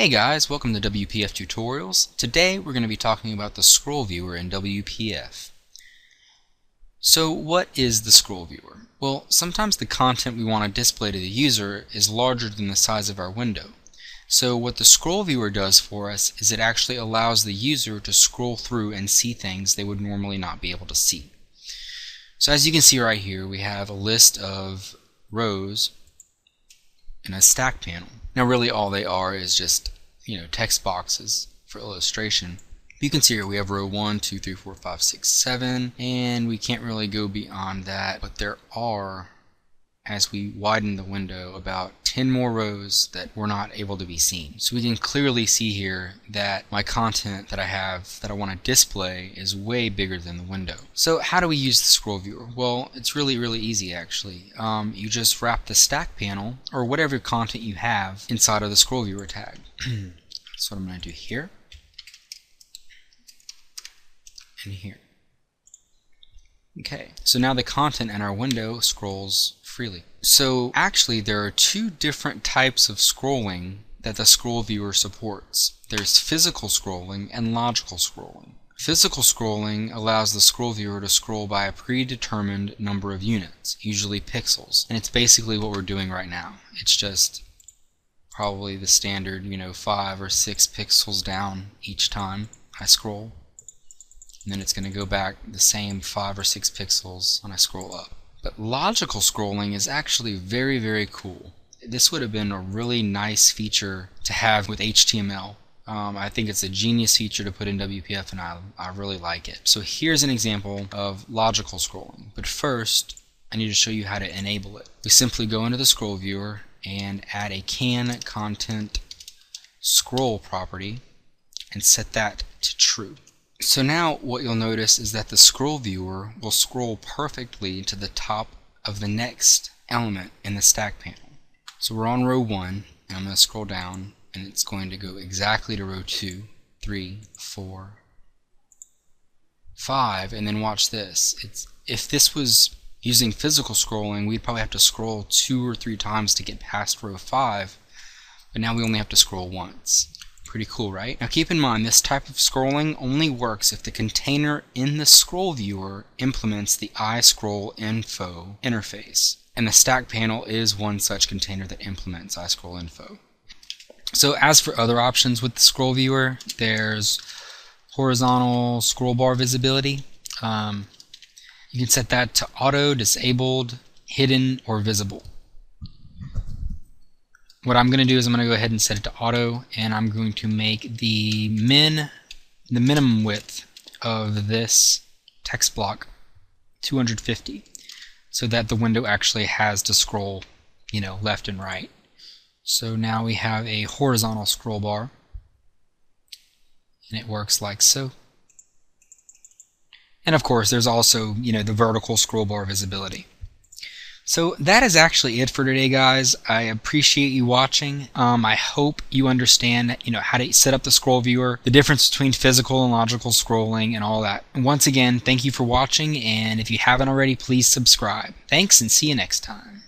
Hey guys, welcome to WPF Tutorials. Today we're going to be talking about the ScrollViewer in WPF. So what is the ScrollViewer? Well, sometimes the content we want to display to the user is larger than the size of our window. So what the ScrollViewer does for us is it actually allows the user to scroll through and see things they would normally not be able to see. So as you can see right here, we have a list of rows in a stack panel. Now really all they are is just, text boxes for illustration. You can see here we have row 1, 2, 3, 4, 5, 6, 7, and we can't really go beyond that, but there are, as we widen the window, about 10 more rows that were not able to be seen. So we can clearly see here that my content that I have that I want to display is way bigger than the window. So how do we use the ScrollViewer? Well, it's really easy actually. You just wrap the stack panel or whatever content you have inside of the ScrollViewer tag. That's what I'm going to do here and here. Okay, so now the content in our window scrolls freely. So actually there are two different types of scrolling that the ScrollViewer supports. There's physical scrolling and logical scrolling. Physical scrolling allows the ScrollViewer to scroll by a predetermined number of units, usually pixels. And it's basically what we're doing right now. It's just probably the standard, 5 or 6 pixels down each time I scroll. And then it's going to go back the same 5 or 6 pixels when I scroll up. But logical scrolling is actually very cool. This would have been a really nice feature to have with HTML. I think it's a genius feature to put in WPF, and I really like it. So here's an example of logical scrolling. But first, I need to show you how to enable it. We simply go into the ScrollViewer and add a can content scroll property and set that to true. So now what you'll notice is that the ScrollViewer will scroll perfectly to the top of the next element in the stack panel. So we're on row 1, and I'm going to scroll down, and it's going to go exactly to row 2, 3, 4, 5, and then watch this. If this was using physical scrolling, we'd probably have to scroll 2 or 3 times to get past row 5, but now we only have to scroll once. Pretty cool, right? Now keep in mind, this type of scrolling only works if the container in the ScrollViewer implements the iScrollInfo interface. And the stack panel is one such container that implements iScrollInfo. So as for other options with the ScrollViewer, there's horizontal scroll bar visibility. You can set that to auto, disabled, hidden, or visible. What I'm going to do is I'm going to go ahead and set it to auto, and I'm going to make the minimum width of this text block 250 so that the window actually has to scroll, left and right. So now we have a horizontal scroll bar, and it works like so. And of course there's also, the vertical scroll bar visibility. So that is actually it for today, guys. I appreciate you watching. I hope you understand, how to set up the ScrollViewer, the difference between physical and logical scrolling, and all that. And once again, thank you for watching, and if you haven't already, please subscribe. Thanks, and see you next time.